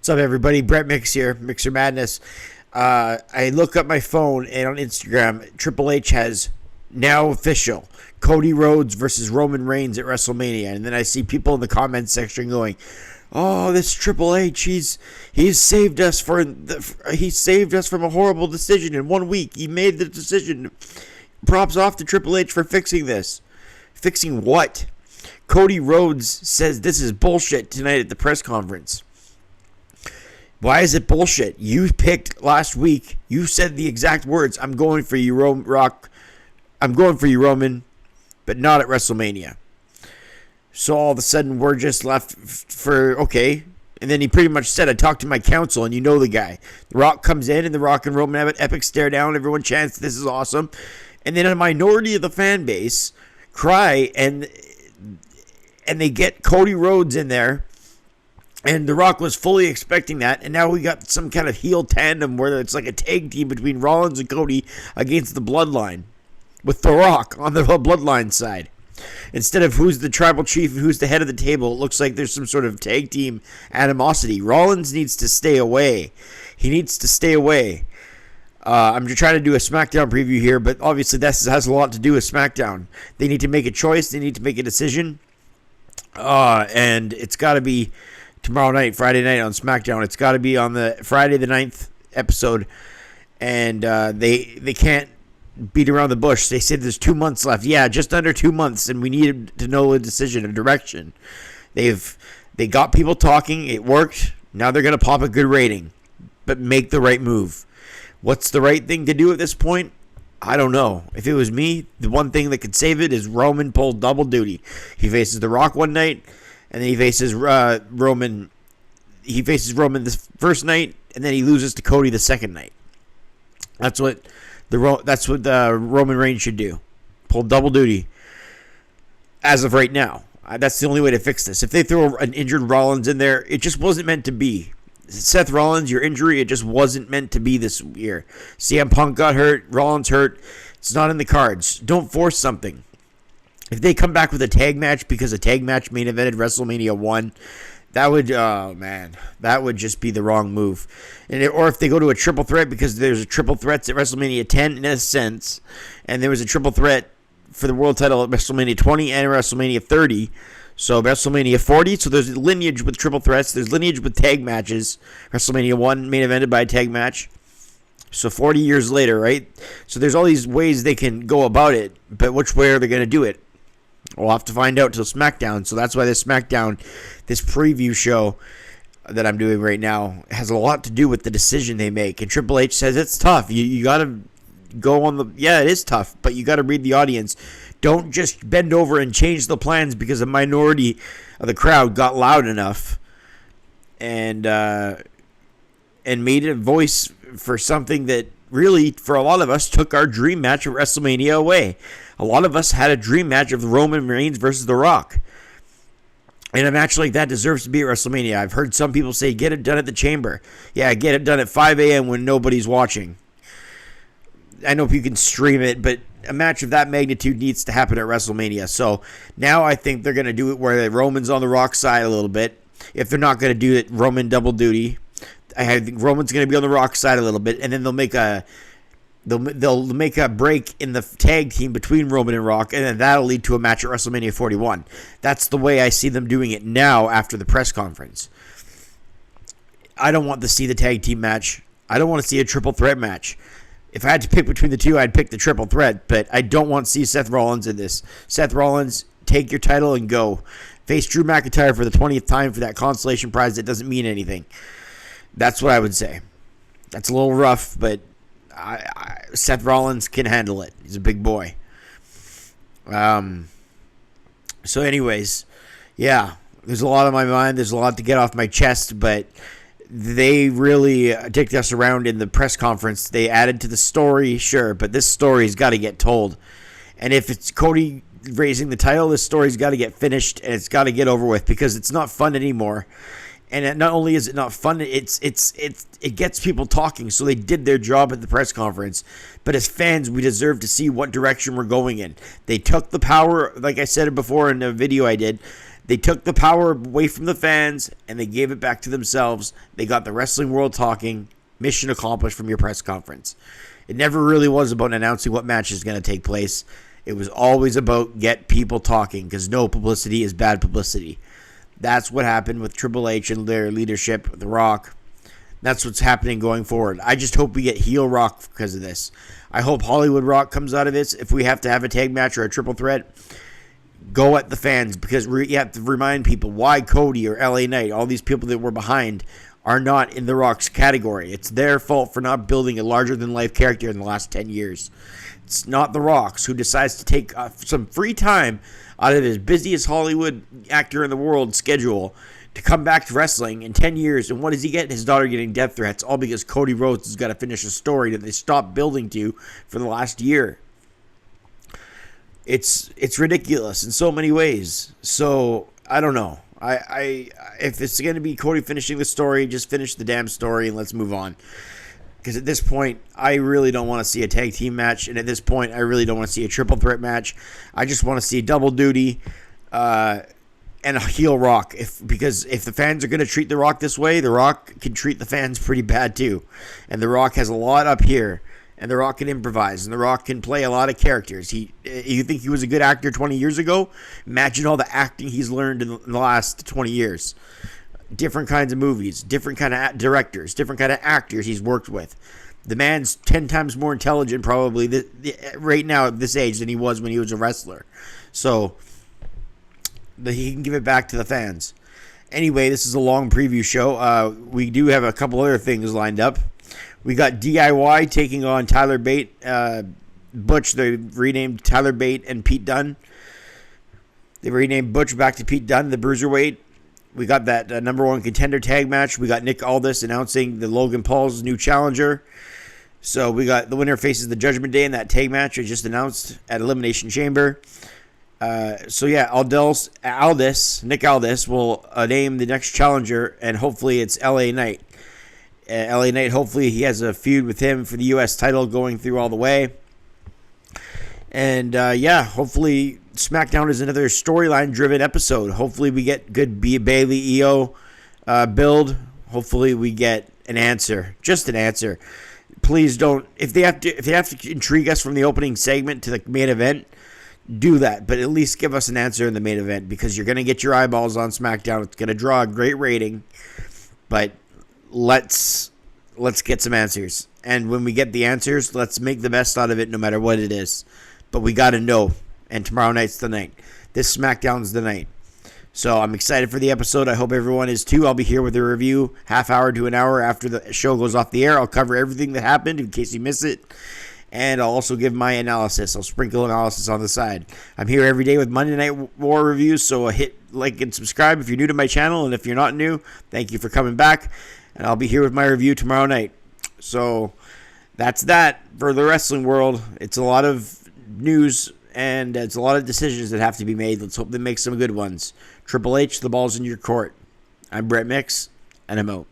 What's up, everybody? Brett Mix here, Mixer Madness. I look up my phone, and on Instagram, Triple H has now official Cody Rhodes versus Roman Reigns at WrestleMania. And then I see people in the comments section going, "Oh, this Triple H, he's saved us he saved us from a horrible decision in 1 week. He made the decision. Props off to Triple H for fixing this." Fixing what? Cody Rhodes says this is bullshit tonight at the press conference. Why is it bullshit? You picked last week. You said the exact words. I'm going for you, Rock. I'm going for you, Roman, but not at WrestleMania. So all of a sudden, we're just left for, okay. And then he pretty much said, I talked to my counsel, and you know the guy. The Rock comes in, and the Rock and Roman have an epic stare down. Everyone chants, this is awesome. And then a minority of the fan base cry, and they get Cody Rhodes in there. And The Rock was fully expecting that, and now we got some kind of heel tandem where it's like a tag team between Rollins and Cody against the Bloodline, with The Rock on the Bloodline side. Instead of who's the tribal chief and who's the head of the table, it looks like there's some sort of tag team animosity. Rollins needs to stay away. He needs to stay away. I'm just trying to do a SmackDown preview here, but obviously this has a lot to do with SmackDown. They need to make a choice. They need to make a decision. And it's got to be tomorrow night, Friday night on SmackDown. It's got to be on the Friday the 9th episode. And they can't beat around the bush. They said there's 2 months left. Yeah, just under 2 months, and we needed to know a decision, a direction. They got people talking. It worked. Now they're going to pop a good rating, but make the right move. What's the right thing to do at this point? I don't know. If it was me, the one thing that could save it is Roman pull double duty. He faces The Rock one night, and then he faces Roman. He faces Roman the first night, and then he loses to Cody the second night. That's what Roman Reigns should do. Pull double duty. As of right now, that's the only way to fix this. If they throw an injured Rollins in there, it just wasn't meant to be. Seth Rollins, your injury, it just wasn't meant to be this year. CM Punk got hurt, Rollins hurt. It's not in the cards. Don't force something. If they come back with a tag match because a tag match main evented WrestleMania 1, that would just be the wrong move. Or if they go to a triple threat because there's a triple threats at WrestleMania 10 in a sense, and there was a triple threat for the world title at WrestleMania 20 and WrestleMania 30. So WrestleMania 40, so there's lineage with triple threats. There's lineage with tag matches. WrestleMania 1 main evented by a tag match. So 40 years later, right? So there's all these ways they can go about it, but which way are they going to do it? We'll have to find out till SmackDown. So that's why this SmackDown, this preview show that I'm doing right now, has a lot to do with the decision they make. And Triple H says it's tough. You got to go on the... Yeah, it is tough, but you got to read the audience. Don't just bend over and change the plans because a minority of the crowd got loud enough and made a voice for something that really, for a lot of us, took our dream match of WrestleMania away. A lot of us had a dream match of Roman Reigns versus The Rock. And a match like that deserves to be at WrestleMania. I've heard some people say, get it done at the Chamber. Yeah, get it done at 5 a.m. when nobody's watching. I know if you can stream it, but a match of that magnitude needs to happen at WrestleMania. So now I think they're going to do it where Roman's on the Rock side a little bit. If they're not going to do it, Roman double duty. I think Roman's going to be on the Rock side a little bit, and then they'll make a break in the tag team between Roman and Rock, and then that'll lead to a match at WrestleMania 41. That's the way I see them doing it now after the press conference. I don't want to see the tag team match. I don't want to see a triple threat match. If I had to pick between the two, I'd pick the triple threat, but I don't want to see Seth Rollins in this. Seth Rollins, take your title and go. Face Drew McIntyre for the 20th time for that consolation prize that doesn't mean anything. That's what I would say. That's a little rough, but Seth Rollins can handle it. He's a big boy. So anyways, yeah, there's a lot on my mind. There's a lot to get off my chest, but they really dicked us around in the press conference. They added to the story, sure, but this story's got to get told. And if it's Cody raising the title, this story's got to get finished, and it's got to get over with because it's not fun anymore. And not only is it not fun, it gets people talking. So they did their job at the press conference. But as fans, we deserve to see what direction we're going in. They took the power, like I said before in a video I did. They took the power away from the fans and they gave it back to themselves. They got the wrestling world talking. Mission accomplished from your press conference. It never really was about announcing what match is going to take place. It was always about get people talking, because no publicity is bad publicity. That's what happened with Triple H and their leadership, The Rock. That's what's happening going forward. I just hope we get heel Rock because of this. I hope Hollywood Rock comes out of this. If we have to have a tag match or a triple threat, go at the fans, because you have to remind people why Cody or LA Knight, all these people that were behind, are not in The Rock's category. It's their fault for not building a larger-than-life character in the last 10 years. It's not The Rock's, who decides to take some free time out of his busiest Hollywood actor in the world schedule to come back to wrestling in 10 years. And what does he get? His daughter getting death threats, all because Cody Rhodes has got to finish a story that they stopped building to for the last year. It's ridiculous in so many ways. So, I don't know. If it's going to be Cody finishing the story, just finish the damn story and let's move on. Because at this point, I really don't want to see a tag team match. And at this point, I really don't want to see a triple threat match. I just want to see double duty and a heel Rock. Because if the fans are going to treat The Rock this way, The Rock can treat the fans pretty bad too. And The Rock has a lot up here. And The Rock can improvise. And The Rock can play a lot of characters. You think he was a good actor 20 years ago? Imagine all the acting he's learned in the last 20 years. Different kinds of movies, different kind of directors, different kind of actors he's worked with. The man's 10 times more intelligent probably right now at this age than he was when he was a wrestler. So he can give it back to the fans. Anyway, this is a long preview show. We do have a couple other things lined up. We got DIY taking on Tyler Bate, Butch. They renamed Tyler Bate and Pete Dunne. They renamed Butch back to Pete Dunne, the Bruiserweight. We got that number one contender tag match. We got Nick Aldis announcing the Logan Paul's new challenger. So we got the winner faces the Judgment Day in that tag match I just announced at Elimination Chamber. Nick Aldis will name the next challenger, and hopefully it's LA Knight. LA Knight, hopefully he has a feud with him for the U.S. title going through all the way. And, hopefully SmackDown is another storyline-driven episode. Hopefully we get good Bayley EO build. Hopefully we get an answer. Just an answer. Please don't... If they have to intrigue us from the opening segment to the main event, do that. But at least give us an answer in the main event, because you're going to get your eyeballs on SmackDown. It's going to draw a great rating. But let's get some answers. And when we get the answers, let's make the best out of it no matter what it is. But we got to know. And tomorrow night's the night. This SmackDown's the night. So I'm excited for the episode. I hope everyone is too. I'll be here with a review half hour to an hour after the show goes off the air. I'll cover everything that happened in case you miss it. And I'll also give my analysis. I'll sprinkle analysis on the side. I'm here every day with Monday Night War reviews. So hit like and subscribe if you're new to my channel. And if you're not new, thank you for coming back. And I'll be here with my review tomorrow night. So that's that for the wrestling world. It's a lot of news and it's a lot of decisions that have to be made. Let's hope they make some good ones. Triple H, the ball's in your court. I'm Brett Mix, and I'm out.